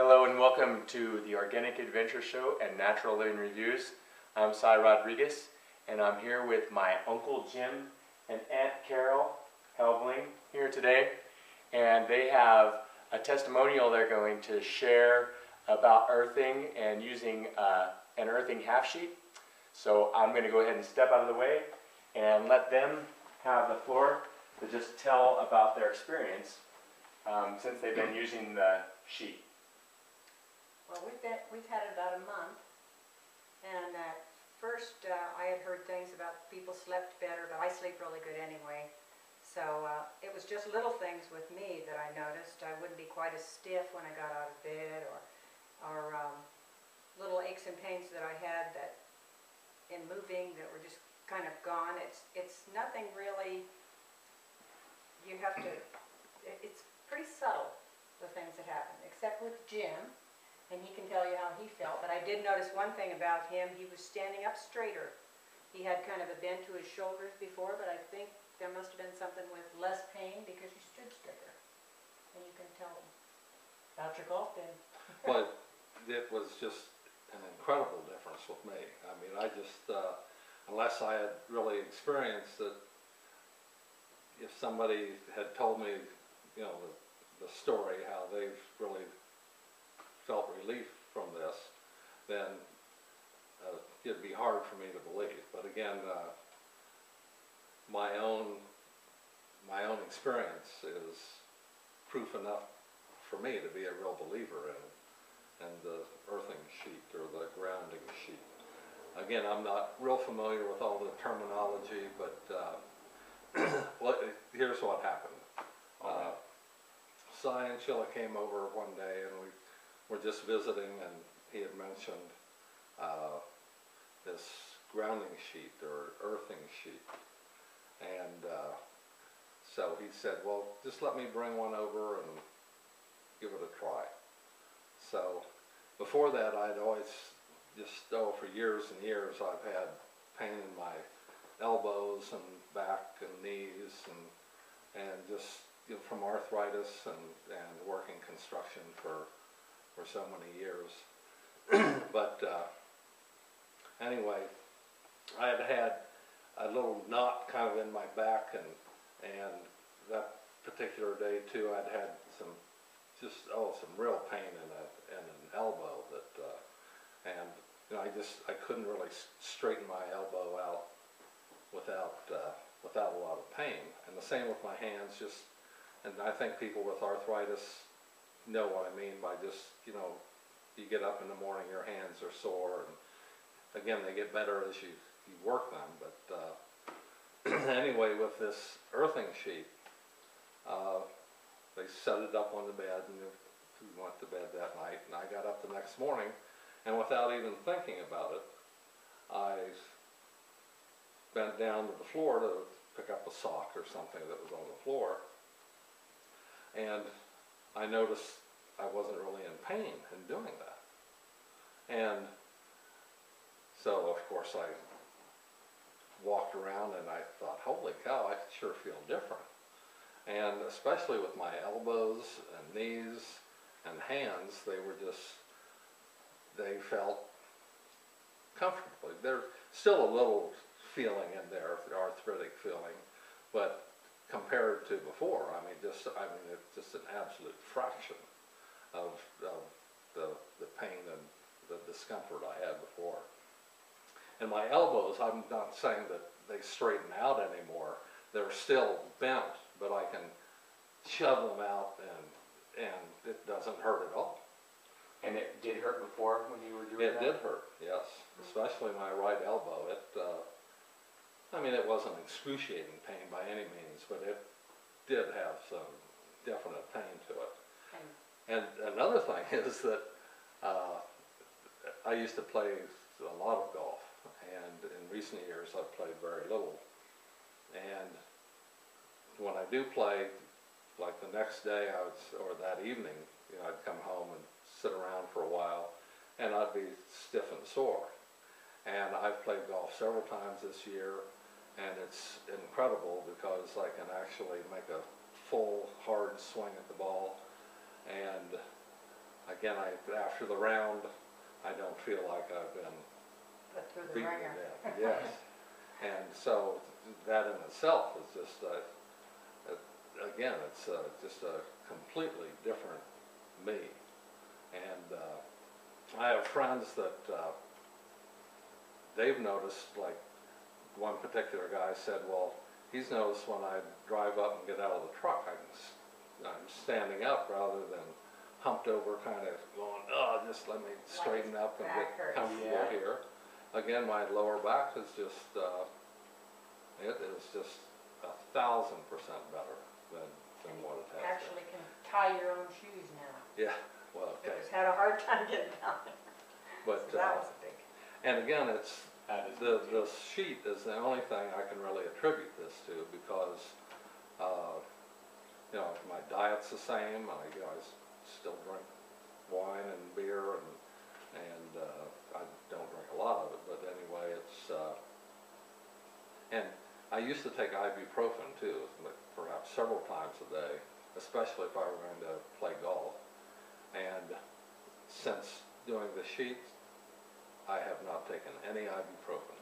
Hello and welcome to the Organic Adventure Show and Natural Living Reviews. I'm Cy Rodriguez and I'm here with my Uncle Jim and Aunt Carol Helbling here today. And they have a testimonial they're going to share about earthing and using an earthing half sheet. So I'm going to go ahead and step out of the way and let them have the floor to just tell about their experience since they've been using the sheet. Well, we've had it about a month, and at first I had heard things about people slept better, but I sleep really good anyway. So it was just little things with me that I noticed. I wouldn't be quite as stiff when I got out of bed, or little aches and pains that I had that in moving that were just kind of gone. It's nothing really. You have to. It's pretty subtle, the things that happen, except with Jim. And he can tell you how he felt. But I did notice one thing about him. He was standing up straighter. He had kind of a bend to his shoulders before, but I think there must have been something with less pain because he stood straighter. And you can tell him about your golf game. Well, it was just an incredible difference with me. I mean, I just, unless I had really experienced it, if somebody had told me, you know, the story, how they've really felt relief from this, then it'd be hard for me to believe. But again, my own experience is proof enough for me to be a real believer in the earthing sheet or the grounding sheet. Again, I'm not real familiar with all the terminology, but here's what happened. Cy and Sheila came over one day and we were just visiting, and he had mentioned this grounding sheet or earthing sheet, and so he said, well, just let me bring one over and give it a try. So before that, I'd always just, for years and years, I've had pain in my elbows and back and knees and just, you know, from arthritis and working construction for so many years. But anyway, I had a little knot kind of in my back, and that particular day too, I'd had some real pain in an elbow that and you know, I couldn't really straighten my elbow out without a lot of pain, and the same with my hands. And I think people with arthritis know what I mean by just, you know, you get up in the morning, your hands are sore, and again, they get better as you work them. But anyway, with this earthing sheet, they set it up on the bed, and we went to bed that night, and I got up the next morning, and without even thinking about it, I bent down to the floor to pick up a sock or something that was on the floor, and I noticed I wasn't really in pain in doing that. And so, of course, I walked around and I thought, holy cow, I sure feel different. And especially with my elbows and knees and hands, they felt comfortably. There's still a little feeling in there, the arthritic feeling, but compared to before, it's just an absolute fraction of the pain and the discomfort I had before. And my elbows, I'm not saying that they straighten out anymore. They're still bent, but I can shove them out, and it doesn't hurt at all. And it did hurt before when you were doing that? It did hurt, yes. Especially my right elbow. It wasn't excruciating pain by any means, but it did have some definite pain to it. And another thing is that I used to play a lot of golf, and in recent years I've played very little. And when I do play, like the next day or that evening, you know, I'd come home and sit around for a while, and I'd be stiff and sore. And I've played golf several times this year, and it's incredible because I can actually make a full, hard swing at the ball, and again, after the round, I don't feel like I've been Put through the beaten ringer. to death. Yes. And so that in itself is just, again, it's just a completely different me. And I have friends that they've noticed, like one particular guy said, well, he's noticed when I drive up and get out of the truck, I'm standing up rather than humped over, kind of going, oh, just let me straighten up and get comfortable here. Again, my lower back is just, it is just 1,000% better than what it has been. Actually can tie your own shoes now. Yeah, well, okay. Just had a hard time getting down there. But, So that was a big. and again, it's, the sheet is the only thing I can really attribute this to, because, you know, my diet's the same. I still drink wine and beer, and I don't drink a lot of it, but anyway, it's, and I used to take ibuprofen too, perhaps several times a day, especially if I were going to play golf. And since doing the sheet, I have not taken any ibuprofen.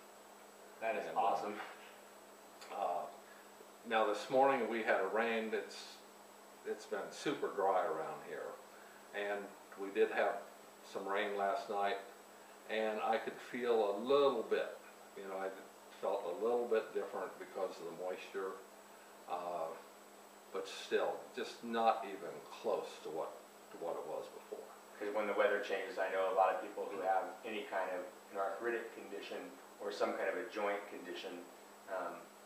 That is And, awesome. Now this morning we had a rain. It's been super dry around here, and we did have some rain last night, and I could feel a little bit, you know, I felt a little bit different because of the moisture, but still, just not even close to what it was before. Because when the weather changes, I know a lot of people who have any kind of an arthritic condition or some kind of a joint condition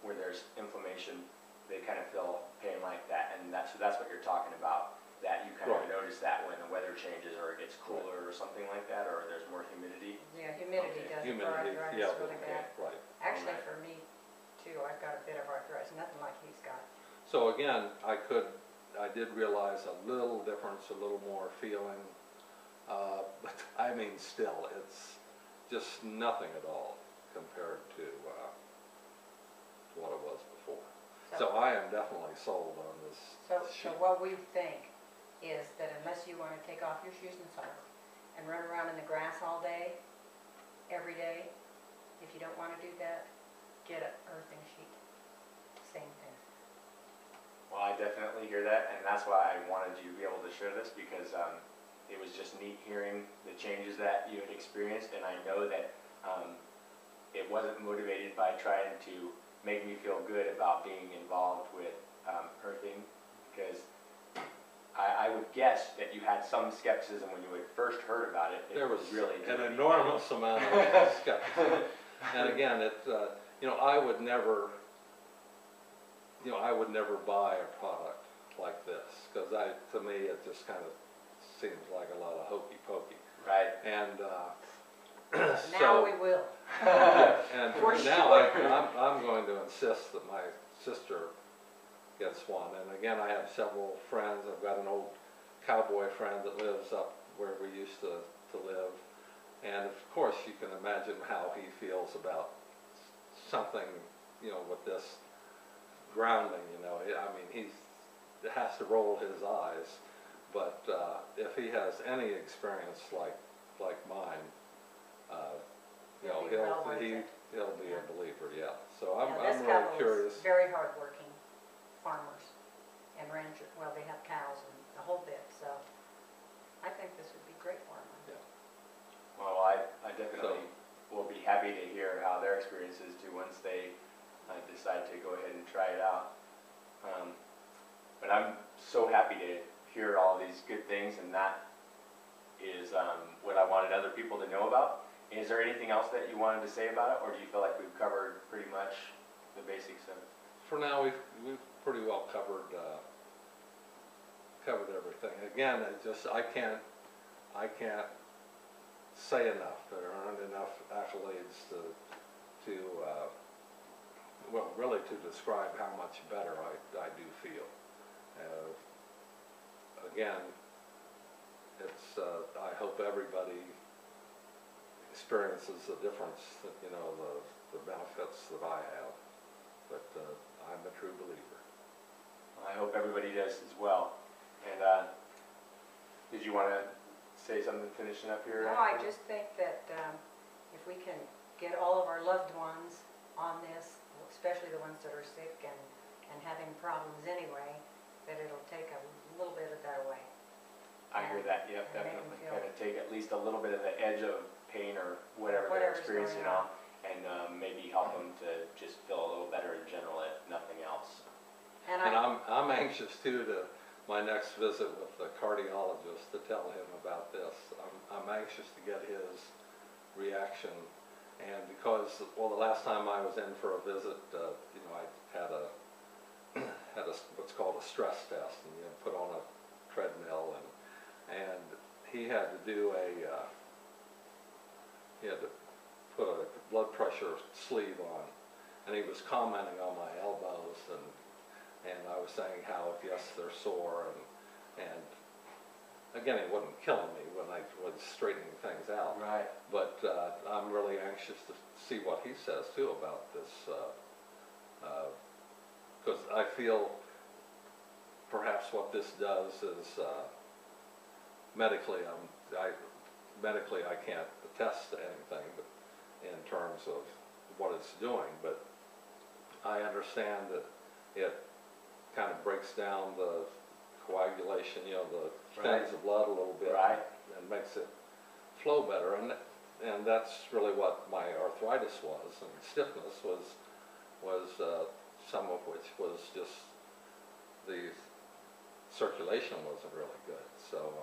where there's inflammation, they kind of feel pain like that, and so that's what you're talking about. That you kind of notice that when the weather changes or it gets cooler or something like that, or there's more humidity. Yeah, humidity does it for Humidity, arthritis yeah, really bad. right. Actually, for me too, I've got a bit of arthritis, nothing like he's got. So again, I did realize a little difference, a little more feeling, but I mean, still, it's just nothing at all compared to what it was before. So I am definitely sold on this sheet. So what we think is that unless you want to take off your shoes and socks and run around in the grass all day, every day, if you don't want to do that, get an earthing sheet. Same thing. Well, I definitely hear that, and that's why I wanted you to be able to share this, because it was just neat hearing the changes that you had experienced, and I know that it wasn't motivated by trying to make me feel good about being involved with earthing, because I would guess that you had some skepticism when you had first heard about it. There was really an enormous amount of skepticism. And again, you know, I would never buy a product like this, because to me, it just kind of seems like a lot of hokey pokey. Right. And Now we will. and For now sure. I'm going to insist that my sister gets one. And again, I have several friends. I've got an old cowboy friend that lives up where we used to live. And of course, you can imagine how he feels about something, you know, with this grounding, you know. I mean, he has to roll his eyes. But if he has any experience like mine, you know, he'll be a believer, yeah. So I'm really curious. Very hardworking farmers and ranchers. Well, they have cows and the whole bit, so I think this would be great for them. Yeah. Well, I definitely will be happy to hear how their experience is too once they decide to go ahead and try it out. But I'm so happy to hear all these good things, and that is what I wanted other people to know about. Is there anything else that you wanted to say about it, or do you feel like we've covered pretty much the basics of it? For now, we've pretty well covered everything. Again, I can't say enough. There aren't enough accolades to well, really to describe how much better I do feel. Again, it's I hope everybody experiences the difference, that, you know, the benefits that I have, but I'm a true believer. I hope everybody does as well. And did you want to say something finishing up here? No, I just think that if we can get all of our loved ones on this, especially the ones that are sick and having problems anyway, that it'll take a little bit of that away. I hear that, yep, And make 'em definitely. feel- Kind of take at least a little bit of the edge of pain or whatever they're Whatever's experiencing going on. now, and maybe help them to just feel a little better in general, if nothing else. And And I'm anxious too to my next visit with the cardiologist to tell him about this. I'm anxious to get his reaction, and because, well, the last time I was in for a visit, you know, I had a what's called a stress test, and you know, put on a treadmill, and he had to do he had to put a blood pressure sleeve on, and he was commenting on my elbows, and I was saying how, yes, they're sore, and again, it wasn't killing me when I was straightening things out. Right. But I'm really anxious to see what he says too about this, because I feel perhaps what this does is medically I can't attest to anything, but in terms of what it's doing, but I understand that it kind of breaks down the coagulation, you know, the thins the blood a little bit, Right. and makes it flow better, and that's really what my arthritis was, and stiffness was some of which was just the circulation wasn't really good. So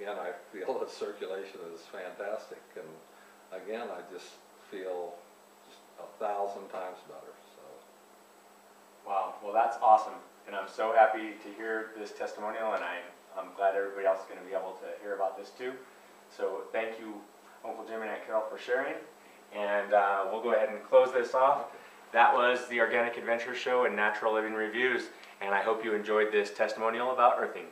again, I feel that circulation is fantastic, and again, I just feel just 1,000 times better. So. Wow, well that's awesome, and I'm so happy to hear this testimonial, and I'm glad everybody else is going to be able to hear about this too. So thank you, Uncle Jim and Aunt Carol, for sharing, and we'll go ahead and close this off. That was the Organic Adventure Show and Natural Living Reviews, and I hope you enjoyed this testimonial about earthing.